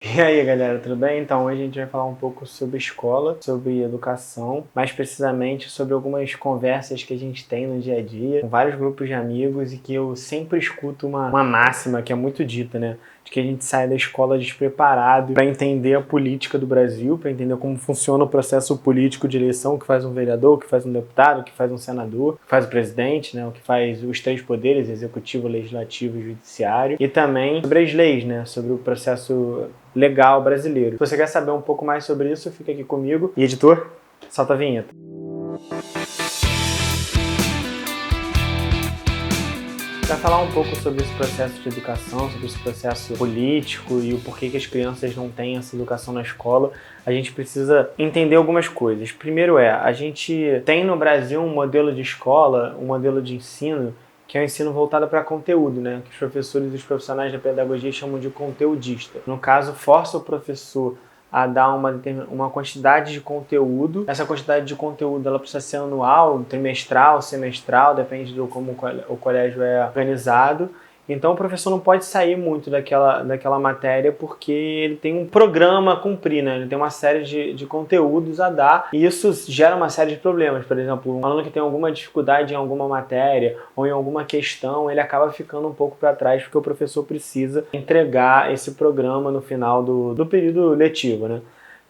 E aí, galera, tudo bem? Então, hoje a gente vai falar um pouco sobre escola, sobre educação, mais precisamente sobre algumas conversas que a gente tem no dia a dia, com vários grupos de amigos, e que eu sempre escuto uma máxima que é muito dita, né? De que a gente sai da escola despreparado para entender a política do Brasil, para entender como funciona o processo político de eleição, o que faz um vereador, o que faz um deputado, o que faz um senador, o que faz o presidente, né? O que faz os três poderes, executivo, legislativo e judiciário, e também sobre as leis, né? Sobre o processo legal brasileiro. Se você quer saber um pouco mais sobre isso, fica aqui comigo. E editor, solta a vinheta. Para falar um pouco sobre esse processo de educação, sobre esse processo político e o porquê que as crianças não têm essa educação na escola, a gente precisa entender algumas coisas. Primeiro a gente tem no Brasil um modelo de escola, um modelo de ensino, que é o ensino voltado para conteúdo, né? Que os professores e os profissionais da pedagogia chamam de conteudista. No caso, força o professor a dar uma quantidade de conteúdo. Essa quantidade de conteúdo ela precisa ser anual, trimestral, semestral, depende do como o colégio é organizado. Então o professor não pode sair muito daquela matéria porque ele tem um programa a cumprir, né? Ele tem uma série de conteúdos a dar e isso gera uma série de problemas. Por exemplo, um aluno que tem alguma dificuldade em alguma matéria ou em alguma questão, ele acaba ficando um pouco para trás porque o professor precisa entregar esse programa no final do período letivo, né?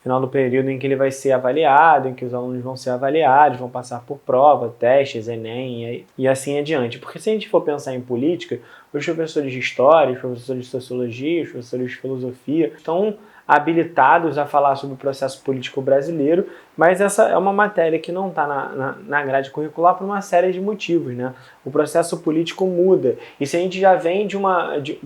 Final do período em que ele vai ser avaliado, em que os alunos vão ser avaliados, vão passar por prova, testes, Enem e assim adiante. Porque se a gente for pensar em política, os professores de história, os professores de sociologia, os professores de filosofia estão habilitados a falar sobre o processo político brasileiro, mas essa é uma matéria que não está na grade curricular por uma série de motivos, né? O processo político muda. E se a gente já vem de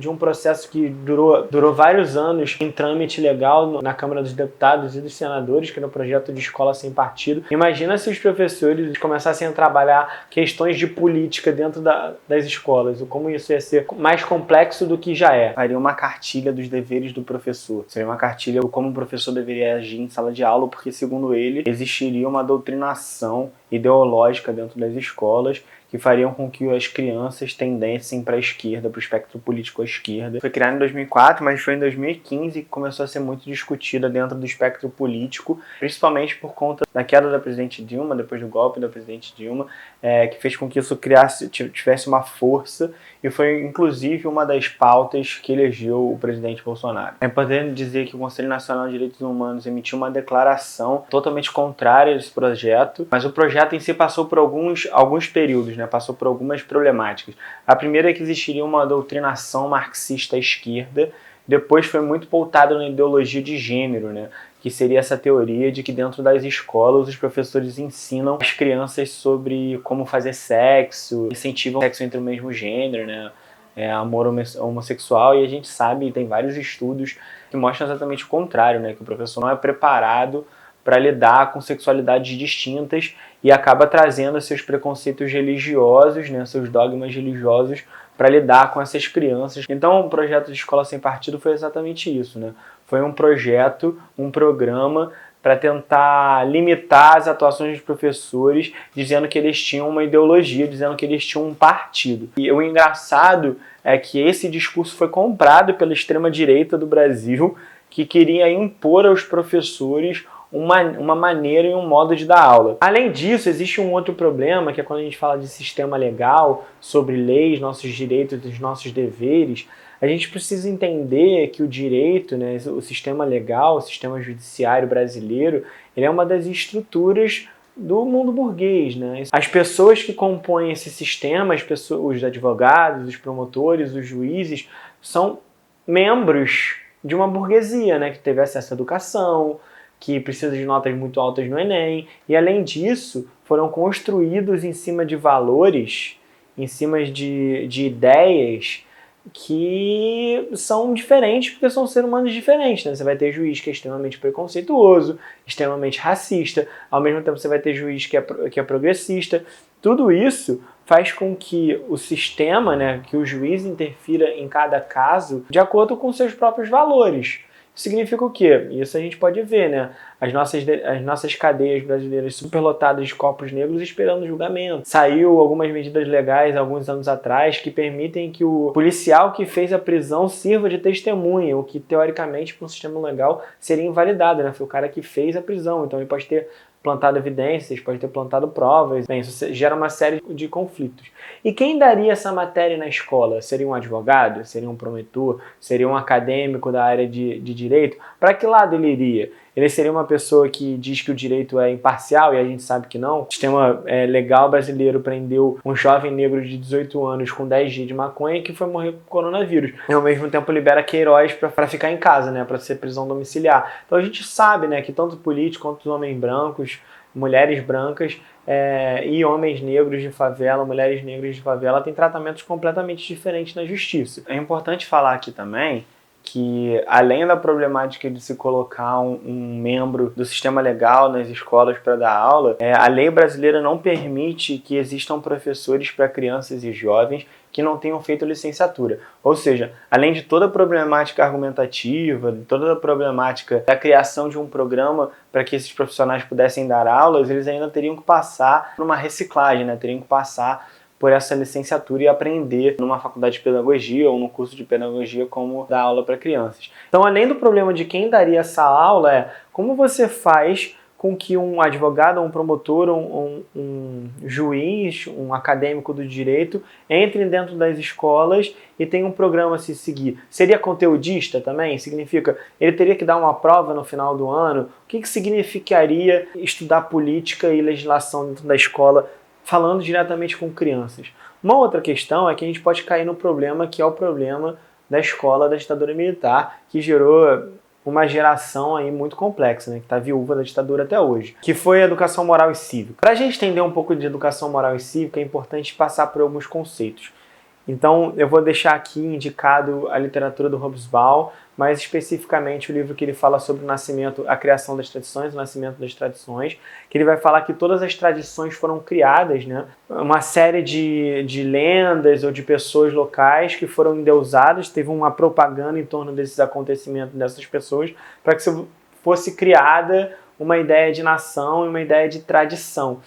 um processo que durou vários anos em trâmite legal na Câmara dos Deputados e dos Senadores, que era o projeto de escola sem partido, imagina se os professores começassem a trabalhar questões de política dentro das escolas, ou como isso ia ser mais complexo do que já é. Faria uma cartilha dos deveres do professor. Seria uma cartilha como o professor deveria agir em sala de aula, porque, segundo ele, existiria uma doutrinação ideológica dentro das escolas que fariam com que as crianças tendessem para a esquerda, para o espectro político à esquerda. Foi criado em 2004, mas foi em 2015 que começou a ser muito discutida dentro do espectro político, principalmente por conta da queda da presidente Dilma, depois do golpe da presidente Dilma, que fez com que isso tivesse uma força e foi, inclusive, uma das pautas que elegeu o presidente Bolsonaro. É importante dizer que o Conselho Nacional de Direitos Humanos emitiu uma declaração totalmente contrária a esse projeto, mas o projeto em si passou por alguns períodos, né? Passou por algumas problemáticas. A primeira é que existiria uma doutrinação marxista à esquerda, depois foi muito pautado na ideologia de gênero, né? Que seria essa teoria de que dentro das escolas os professores ensinam as crianças sobre como fazer sexo, incentivam o sexo entre o mesmo gênero, né? Amor homossexual, e a gente sabe, tem vários estudos que mostram exatamente o contrário, né? Que o professor não é preparado para lidar com sexualidades distintas e acaba trazendo seus preconceitos religiosos, né, seus dogmas religiosos para lidar com essas crianças. Então o projeto de Escola Sem Partido foi exatamente isso, né? Foi um projeto, um programa para tentar limitar as atuações dos professores, dizendo que eles tinham uma ideologia, dizendo que eles tinham um partido. E o engraçado é que esse discurso foi comprado pela extrema-direita do Brasil, que queria impor aos professores uma maneira e um modo de dar aula. Além disso, existe um outro problema, que é quando a gente fala de sistema legal, sobre leis, nossos direitos e nossos deveres, a gente precisa entender que o direito, né, o sistema legal, o sistema judiciário brasileiro, ele é uma das estruturas do mundo burguês, né? As pessoas que compõem esse sistema, os advogados, os promotores, os juízes, são membros de uma burguesia, né, que teve acesso à educação, que precisa de notas muito altas no Enem, e além disso, foram construídos em cima de valores, em cima de ideias que são diferentes, porque são seres humanos diferentes, né? Você vai ter juiz que é extremamente preconceituoso, extremamente racista, ao mesmo tempo você vai ter juiz que é progressista. Tudo isso faz com que o sistema, né, que o juiz interfira em cada caso de acordo com seus próprios valores. Significa o quê? Isso a gente pode ver, né? as nossas cadeias brasileiras superlotadas de corpos negros esperando julgamento. Saiu algumas medidas legais alguns anos atrás que permitem que o policial que fez a prisão sirva de testemunha, o que teoricamente para um sistema legal seria invalidado, né? Foi o cara que fez a prisão, então ele pode ter plantado evidências, pode ter plantado provas. Bem, isso gera uma série de conflitos. E quem daria essa matéria na escola? Seria um advogado? Seria um promotor? Seria um acadêmico da área de direito? Para que lado ele iria? Ele seria uma pessoa que diz que o direito é imparcial e a gente sabe que não. O sistema legal brasileiro prendeu um jovem negro de 18 anos com 10 dias de maconha que foi morrer com coronavírus. E ao mesmo tempo libera Queiroz para ficar em casa, né, para ser prisão domiciliar. Então a gente sabe, né, que tanto políticos quanto os homens brancos, mulheres brancas e homens negros de favela, mulheres negras de favela têm tratamentos completamente diferentes na justiça. É importante falar aqui também que, além da problemática de se colocar um membro do sistema legal nas escolas para dar aula, a lei brasileira não permite que existam professores para crianças e jovens que não tenham feito licenciatura. Ou seja, além de toda a problemática argumentativa, de toda a problemática da criação de um programa para que esses profissionais pudessem dar aulas, eles ainda teriam que passar por uma reciclagem, né? Teriam que passar por essa licenciatura e aprender numa faculdade de pedagogia ou no curso de pedagogia como dar aula para crianças. Então, além do problema de quem daria essa aula, como você faz com que um advogado, um promotor, um juiz, um acadêmico do direito entre dentro das escolas e tenha um programa a se seguir? Seria conteudista também? Significa, ele teria que dar uma prova no final do ano? O que significaria estudar política e legislação dentro da escola, falando diretamente com crianças? Uma outra questão é que a gente pode cair no problema que é o problema da escola da ditadura militar, que gerou uma geração aí muito complexa, né, que está viúva da ditadura até hoje, que foi a educação moral e cívica. Para a gente entender um pouco de educação moral e cívica, é importante passar por alguns conceitos. Então, eu vou deixar aqui indicado a literatura do Hobsbawm, mais especificamente o livro que ele fala sobre o nascimento, a criação das tradições, o nascimento das tradições, que ele vai falar que todas as tradições foram criadas, né? Uma série de lendas ou de pessoas locais que foram endeusadas, teve uma propaganda em torno desses acontecimentos, dessas pessoas, para que fosse criada uma ideia de nação e uma ideia de tradição.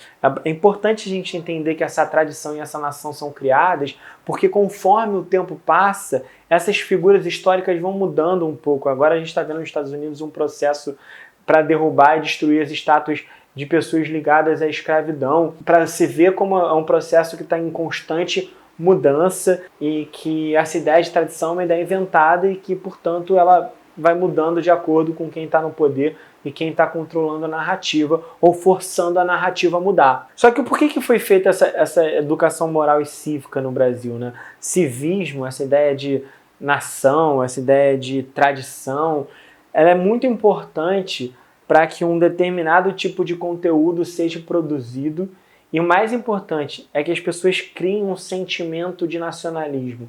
É importante a gente entender que essa tradição e essa nação são criadas porque, conforme o tempo passa, essas figuras históricas vão mudando um pouco. Agora a gente está vendo nos Estados Unidos um processo para derrubar e destruir as estátuas de pessoas ligadas à escravidão, para se ver como é um processo que está em constante mudança e que essa ideia de tradição é uma ideia inventada e que, portanto, ela vai mudando de acordo com quem está no poder e quem está controlando a narrativa ou forçando a narrativa a mudar. Só que por que foi feita essa educação moral e cívica no Brasil, né? Civismo, essa ideia de nação, essa ideia de tradição, ela é muito importante para que um determinado tipo de conteúdo seja produzido, e o mais importante é que as pessoas criem um sentimento de nacionalismo,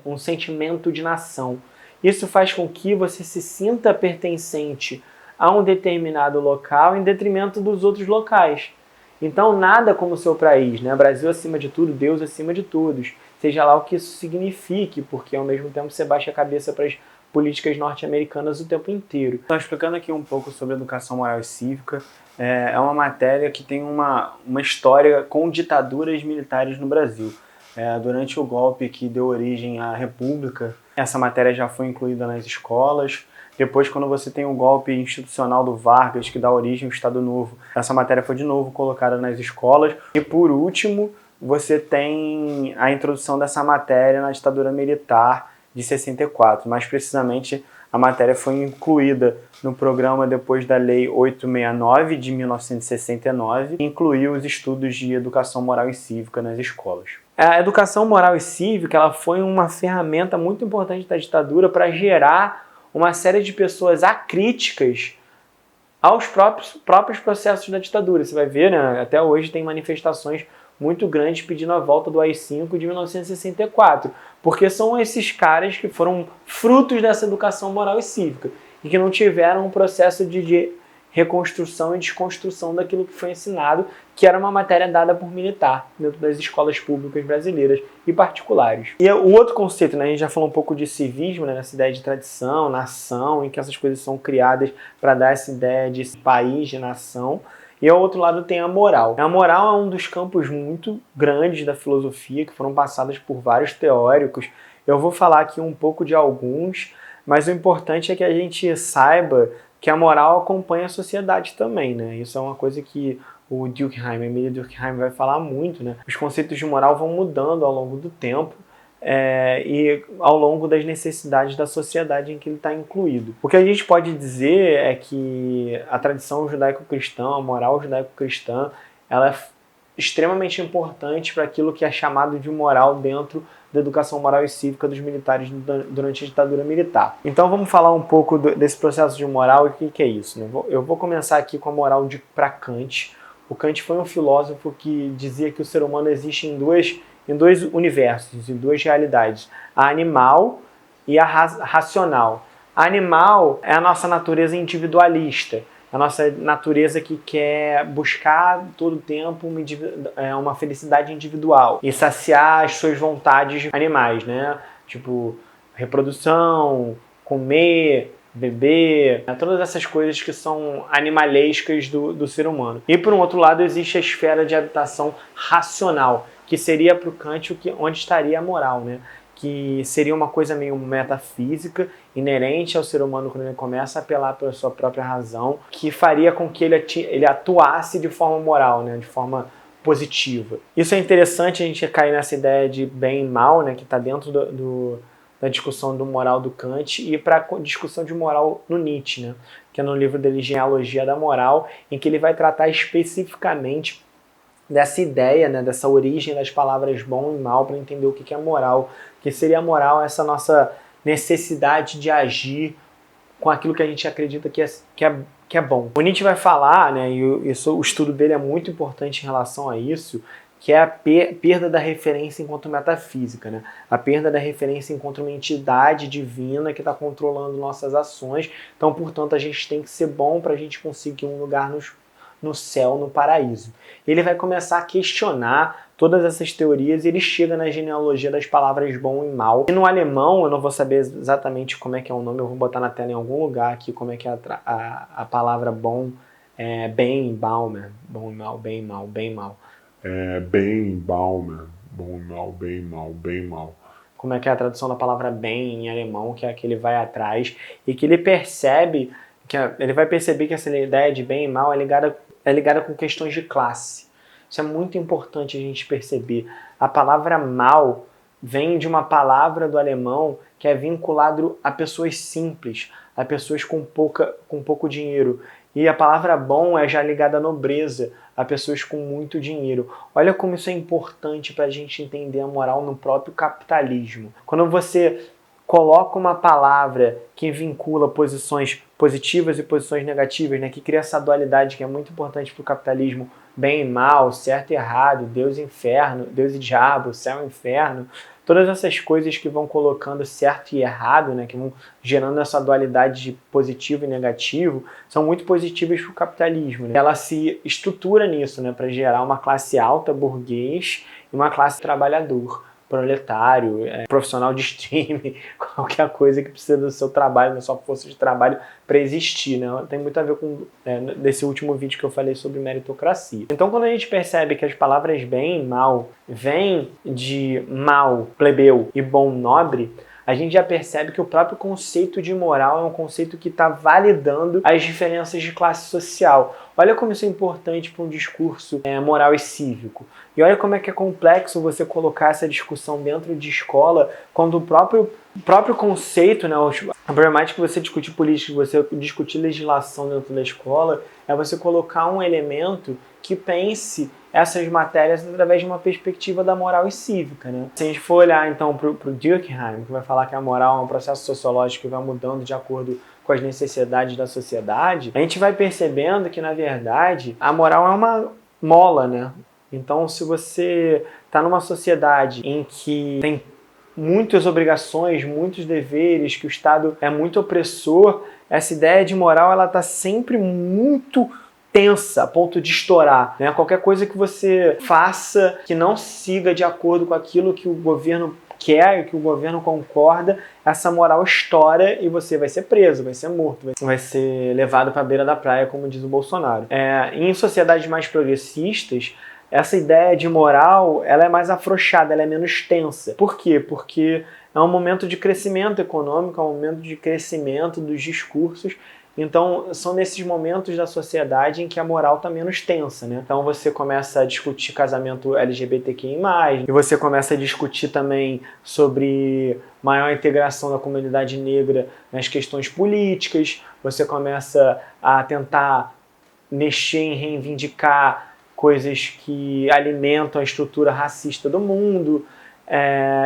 um sentimento de nação. Isso faz com que você se sinta pertencente a um determinado local em detrimento dos outros locais. Então, nada como o seu país, né? Brasil acima de tudo, Deus acima de todos. Seja lá o que isso signifique, porque ao mesmo tempo você baixa a cabeça para as políticas norte-americanas o tempo inteiro. Então, explicando aqui um pouco sobre educação moral e cívica, é uma matéria que tem uma história com ditaduras militares no Brasil. Durante o golpe que deu origem à República, essa matéria já foi incluída nas escolas. Depois, quando você tem o golpe institucional do Vargas, que dá origem ao Estado Novo, essa matéria foi de novo colocada nas escolas. E por último, você tem a introdução dessa matéria na ditadura militar de 64. Mais precisamente, a matéria foi incluída no programa depois da Lei 869 de 1969, que incluiu os estudos de educação moral e cívica nas escolas. A educação moral e cívica ela foi uma ferramenta muito importante da ditadura para gerar uma série de pessoas acríticas aos próprios processos da ditadura. Você vai ver, né, até hoje tem manifestações muito grandes pedindo a volta do AI-5 de 1964, porque são esses caras que foram frutos dessa educação moral e cívica e que não tiveram um processo de reconstrução e desconstrução daquilo que foi ensinado, que era uma matéria dada por militar dentro das escolas públicas brasileiras e particulares. E o outro conceito, né, a gente já falou um pouco de civismo, né, nessa ideia de tradição, nação, em que essas coisas são criadas para dar essa ideia de país, de nação. E ao outro lado tem a moral. A moral é um dos campos muito grandes da filosofia, que foram passados por vários teóricos. Eu vou falar aqui um pouco de alguns, mas o importante é que a gente saiba que a moral acompanha a sociedade também, né? Isso é uma coisa que o Durkheim, Emile Durkheim, vai falar muito, né? Os conceitos de moral vão mudando ao longo do tempo, e ao longo das necessidades da sociedade em que ele está incluído. O que a gente pode dizer é que a tradição judaico-cristã, a moral judaico-cristã, ela é extremamente importante para aquilo que é chamado de moral dentro da educação moral e cívica dos militares durante a ditadura militar. Então vamos falar um pouco desse processo de moral e o que é isso, né? Eu vou começar aqui com a moral para Kant. O Kant foi um filósofo que dizia que o ser humano existe em dois universos, em duas realidades, a animal e a racional. A animal é a nossa natureza individualista, a nossa natureza que quer buscar todo o tempo uma felicidade individual e saciar as suas vontades animais, né? Tipo, reprodução, comer, beber, todas essas coisas que são animalescas do ser humano. E por um outro lado existe a esfera de habitação racional, que seria para o Kant onde estaria a moral, né? Que seria uma coisa meio metafísica, inerente ao ser humano quando ele começa a apelar pela sua própria razão, que faria com que ele atuasse de forma moral, né? De forma positiva. Isso é interessante, a gente cair nessa ideia de bem e mal, né? Que está dentro da discussão do moral do Kant, e para a discussão de moral no Nietzsche, né? Que é no livro dele Genealogia da Moral, em que ele vai tratar especificamente dessa ideia, né, dessa origem das palavras bom e mal para entender o que é moral. Que seria a moral essa nossa necessidade de agir com aquilo que a gente acredita que é bom. O Nietzsche vai falar, né, e o estudo dele é muito importante em relação a isso, que é a perda da referência enquanto metafísica, né? A perda da referência enquanto uma entidade divina que está controlando nossas ações. Então, portanto, a gente tem que ser bom para a gente conseguir um lugar no céu, no paraíso. Ele vai começar a questionar todas essas teorias e ele chega na genealogia das palavras bom e mal. E no alemão, eu não vou saber exatamente como é que é o nome, eu vou botar na tela em algum lugar aqui como é que é a palavra bom, bem e Baumer, bom e mal, bem e mal, bem e mal. Bem, Baumer, bom e mal, bem, mal, bem, mal. Como é que é a tradução da palavra bem em alemão, que é que ele vai atrás e que ele percebe, ele vai perceber que essa ideia de bem e mal é ligada com questões de classe. Isso é muito importante a gente perceber. A palavra mal vem de uma palavra do alemão que é vinculado a pessoas simples, a pessoas com pouco dinheiro. E a palavra bom é já ligada à nobreza, a pessoas com muito dinheiro. Olha como isso é importante para a gente entender a moral no próprio capitalismo. Quando você coloca uma palavra que vincula posições positivas e posições negativas, né, que cria essa dualidade que é muito importante para o capitalismo, bem e mal, certo e errado, Deus e inferno, Deus e diabo, céu e inferno, todas essas coisas que vão colocando certo e errado, né, que vão gerando essa dualidade de positivo e negativo, são muito positivas para o capitalismo, né? Ela se estrutura nisso, né, para gerar uma classe alta, burguês, e uma classe trabalhador, proletário, profissional de streaming, qualquer coisa que precisa do seu trabalho, da sua força de trabalho para existir, né? Tem muito a ver com desse último vídeo que eu falei sobre meritocracia. Então, quando a gente percebe que as palavras bem e mal vêm de mal, plebeu, e bom, nobre, a gente já percebe que o próprio conceito de moral é um conceito que está validando as diferenças de classe social. Olha como isso é importante para um discurso moral e cívico. E olha como é que é complexo você colocar essa discussão dentro de escola, quando o próprio conceito, né, a problemática de você discutir política, você discutir legislação dentro da escola, é você colocar um elemento que pense essas matérias através de uma perspectiva da moral e cívica, né? Se a gente for olhar então para o Durkheim, que vai falar que a moral é um processo sociológico que vai mudando de acordo com as necessidades da sociedade, a gente vai percebendo que, na verdade, a moral é uma mola, né? Então, se você está numa sociedade em que tem muitas obrigações, muitos deveres, que o Estado é muito opressor, essa ideia de moral ela está sempre muito tensa, a ponto de estourar, né? Qualquer coisa que você faça que não siga de acordo com aquilo que o governo quer, que o governo concorda, essa moral estoura e você vai ser preso, vai ser morto, vai ser levado para a beira da praia, como diz o Bolsonaro. Em sociedades mais progressistas, essa ideia de moral ela é mais afrouxada, ela é menos tensa. Por quê? Porque é um momento de crescimento econômico, é um momento de crescimento dos discursos. Então, são nesses momentos da sociedade em que a moral está menos tensa, né? Então, você começa a discutir casamento LGBTQI+, e você começa a discutir também sobre maior integração da comunidade negra nas questões políticas, você começa a tentar mexer em reivindicar coisas que alimentam a estrutura racista do mundo.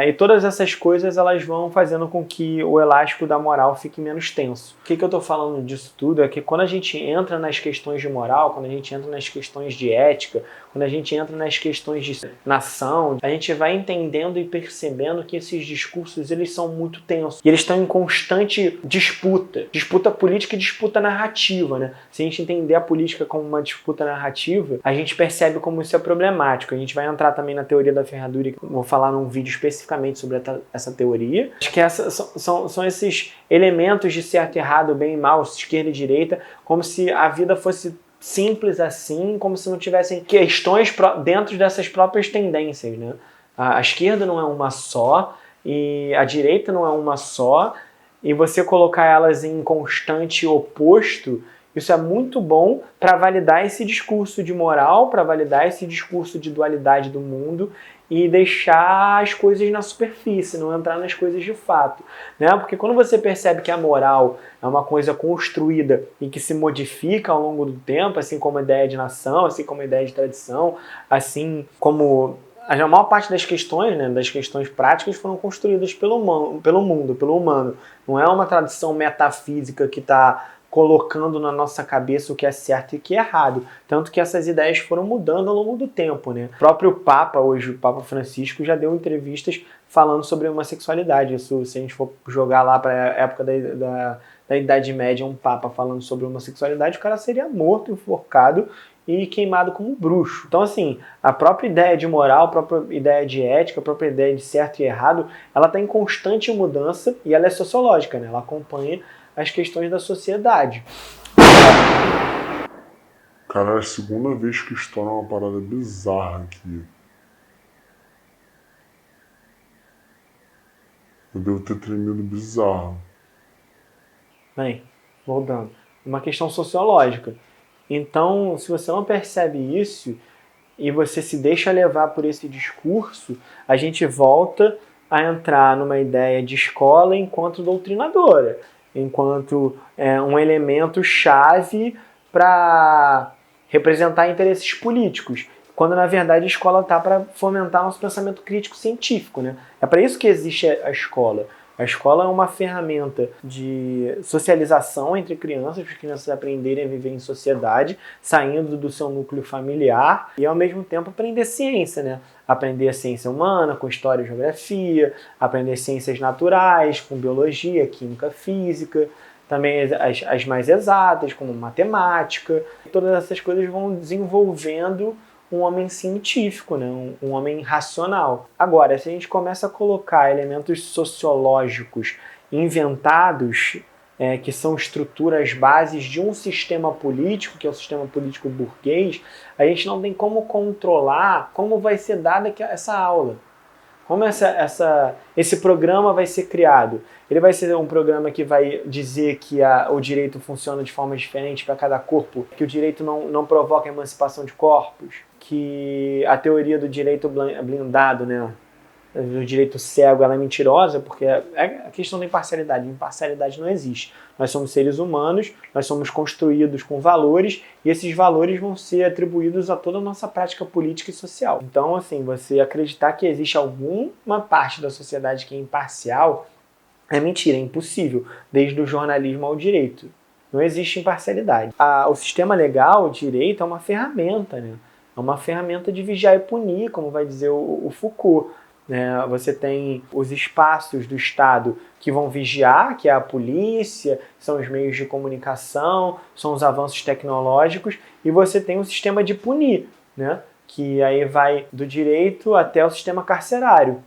E todas essas coisas elas vão fazendo com que o elástico da moral fique menos tenso. O que eu estou falando disso tudo é que quando a gente entra nas questões de moral, quando a gente entra nas questões de ética, quando a gente entra nas questões de nação, a gente vai entendendo e percebendo que esses discursos eles são muito tensos. E eles estão em constante disputa política e disputa narrativa, né? Se a gente entender a política como uma disputa narrativa, a gente percebe como isso é problemático. A gente vai entrar também na teoria da ferradura, que eu vou falar num vídeo especificamente sobre essa teoria. Acho que são esses elementos de certo e errado, bem e mal, esquerda e direita, como se a vida fosse simples assim, como se não tivessem questões dentro dessas próprias tendências, né? A esquerda não é uma só, e a direita não é uma só, e você colocar elas em constante oposto, isso é muito bom para validar esse discurso de moral, para validar esse discurso de dualidade do mundo e deixar as coisas na superfície, não entrar nas coisas de fato, né? Porque quando você percebe que a moral é uma coisa construída e que se modifica ao longo do tempo, assim como a ideia de nação, assim como a ideia de tradição, assim como a maior parte das questões, né, das questões práticas foram construídas pelo mundo, pelo humano. Não é uma tradição metafísica que está colocando na nossa cabeça o que é certo e o que é errado. Tanto que essas ideias foram mudando ao longo do tempo, né? O próprio Papa, hoje o Papa Francisco, já deu entrevistas falando sobre homossexualidade. Isso, se a gente for jogar lá para a época da Idade Média, um Papa falando sobre homossexualidade, o cara seria morto, enforcado e queimado como bruxo. Então, assim, a própria ideia de moral, a própria ideia de ética, a própria ideia de certo e errado, ela está em constante mudança e ela é sociológica, né? Ela acompanha as questões da sociedade. Cara, é a segunda vez que estoura uma parada bizarra aqui. Eu devo ter tremido bizarro. Bem, voltando. Uma questão sociológica. Então, se você não percebe isso e você se deixa levar por esse discurso, a gente volta a entrar numa ideia de escola enquanto doutrinadora, enquanto um elemento chave para representar interesses políticos, quando na verdade a escola está para fomentar nosso pensamento crítico científico, né? É para isso que existe a escola. A escola é uma ferramenta de socialização entre crianças, para as crianças aprenderem a viver em sociedade, saindo do seu núcleo familiar e ao mesmo tempo aprender ciência, né? Aprender a ciência humana, com história e geografia, aprender ciências naturais, com biologia, química, física, também as mais exatas, como matemática. Todas essas coisas vão desenvolvendo um homem científico, né? Um homem racional. Agora, se a gente começa a colocar elementos sociológicos inventados, que são estruturas bases de um sistema político, que é o sistema político burguês, a gente não tem como controlar como vai ser dada essa aula. Como esse programa vai ser criado? Ele vai ser um programa que vai dizer que o direito funciona de forma diferente para cada corpo, que o direito não provoca emancipação de corpos, que a teoria do direito blindado, né, do direito cego, ela é mentirosa, porque é a questão da imparcialidade. Imparcialidade não existe. Nós somos seres humanos, nós somos construídos com valores, e esses valores vão ser atribuídos a toda a nossa prática política e social. Então, assim, você acreditar que existe alguma parte da sociedade que é imparcial é mentira, é impossível, desde o jornalismo ao direito. Não existe imparcialidade. O sistema legal, o direito, é uma ferramenta, né? É uma ferramenta de vigiar e punir, como vai dizer o Foucault. né? Você tem os espaços do Estado que vão vigiar, que é a polícia, são os meios de comunicação, são os avanços tecnológicos, e você tem o sistema de punir, né? Que aí vai do direito até o sistema carcerário.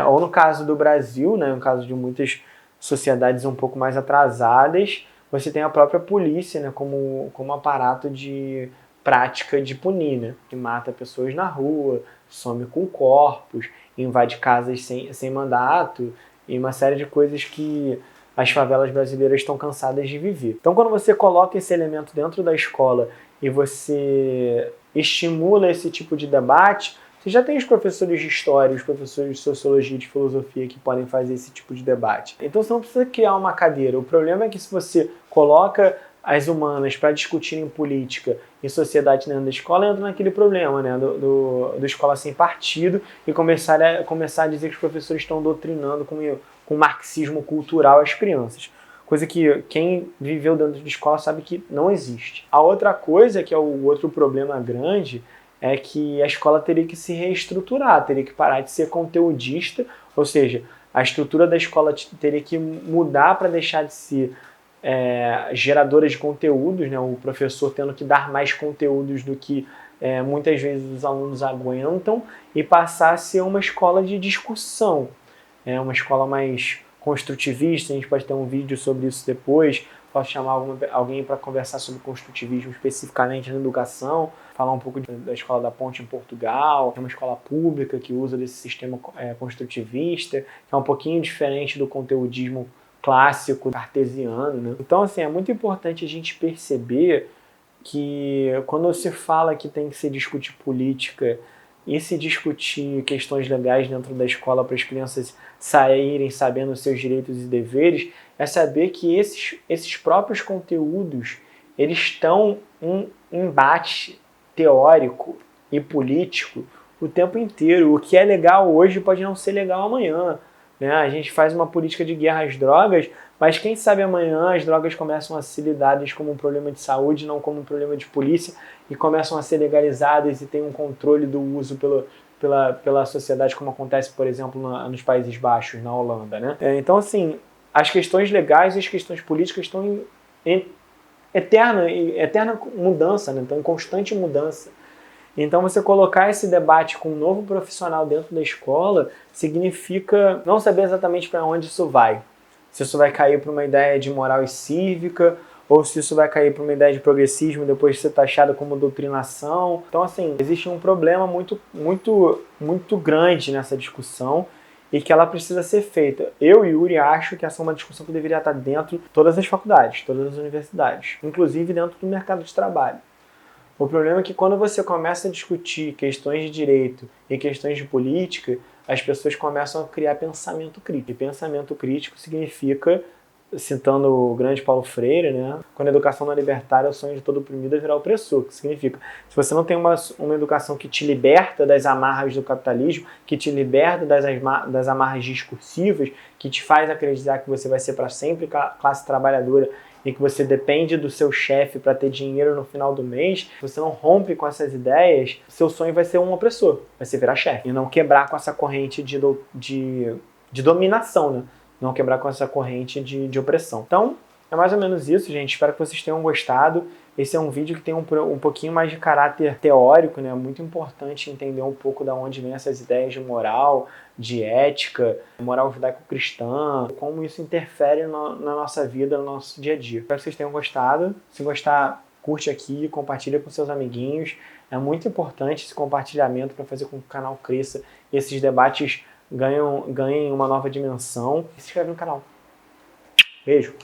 Ou no caso do Brasil, né, no caso de muitas sociedades um pouco mais atrasadas, você tem a própria polícia, né, como aparato de prática de punir, né, que mata pessoas na rua, some com corpos, invade casas sem mandato e uma série de coisas que as favelas brasileiras estão cansadas de viver. Então, quando você coloca esse elemento dentro da escola e você estimula esse tipo de debate, você já tem os professores de história, os professores de sociologia e de filosofia que podem fazer esse tipo de debate. Então você não precisa criar uma cadeira. O problema é que se você coloca as humanas para discutirem política e sociedade dentro da escola, entra naquele problema, né, do escola sem partido e começar a dizer que os professores estão doutrinando com marxismo cultural as crianças. Coisa que quem viveu dentro de escola sabe que não existe. A outra coisa, que é o outro problema grande, é que a escola teria que se reestruturar, teria que parar de ser conteudista, ou seja, a estrutura da escola teria que mudar para deixar de ser geradora de conteúdos, né? O professor tendo que dar mais conteúdos do que muitas vezes os alunos aguentam, e passar a ser uma escola de discussão, uma escola mais construtivista. A gente pode ter um vídeo sobre isso depois. Posso chamar alguém para conversar sobre construtivismo especificamente na educação, falar um pouco da Escola da Ponte em Portugal, que é uma escola pública que usa desse sistema construtivista, que é um pouquinho diferente do conteudismo clássico cartesiano, né? Então, assim, é muito importante a gente perceber que quando se fala que tem que se discutir política e se discutir questões legais dentro da escola para as crianças saírem sabendo os seus direitos e deveres, é saber que esses próprios conteúdos, eles estão em embate teórico e político o tempo inteiro. O que é legal hoje pode não ser legal amanhã, né? A gente faz uma política de guerra às drogas, mas quem sabe amanhã as drogas começam a ser lidadas como um problema de saúde, não como um problema de polícia, e começam a ser legalizadas e tem um controle do uso pela sociedade, como acontece, por exemplo, nos Países Baixos, na Holanda, né? Então, assim, as questões legais e as questões políticas estão em eterna mudança, né? Estão em constante mudança. Então, você colocar esse debate com um novo profissional dentro da escola significa não saber exatamente para onde isso vai. Se isso vai cair para uma ideia de moral e cívica, ou se isso vai cair para uma ideia de progressismo depois de ser taxado como doutrinação. Então, assim, existe um problema muito grande nessa discussão e que ela precisa ser feita. Eu e Yuri acho que essa é uma discussão que deveria estar dentro de todas as faculdades, todas as universidades, inclusive dentro do mercado de trabalho. O problema é que quando você começa a discutir questões de direito e questões de política, as pessoas começam a criar pensamento crítico. E pensamento crítico significa, citando o grande Paulo Freire, né? Quando a educação não é libertária, o sonho de todo oprimido é virar opressor. Que significa, se você não tem uma educação que te liberta das amarras do capitalismo, que te liberta das amarras discursivas, que te faz acreditar que você vai ser para sempre classe trabalhadora e que você depende do seu chefe para ter dinheiro no final do mês, você não rompe com essas ideias, seu sonho vai ser um opressor, vai ser virar chefe. E não quebrar com essa corrente de dominação, né? Não quebrar com essa corrente de opressão. Então, é mais ou menos isso, gente. Espero que vocês tenham gostado. Esse é um vídeo que tem um pouquinho mais de caráter teórico, né? Muito importante entender um pouco de onde vem essas ideias de moral, de ética, moral judaico-cristã, como isso interfere na nossa vida, no nosso dia a dia. Espero que vocês tenham gostado. Se gostar, curte aqui, compartilha com seus amiguinhos. É muito importante esse compartilhamento para fazer com que o canal cresça e esses debates ganhem uma nova dimensão. E se inscreve no canal. Beijo!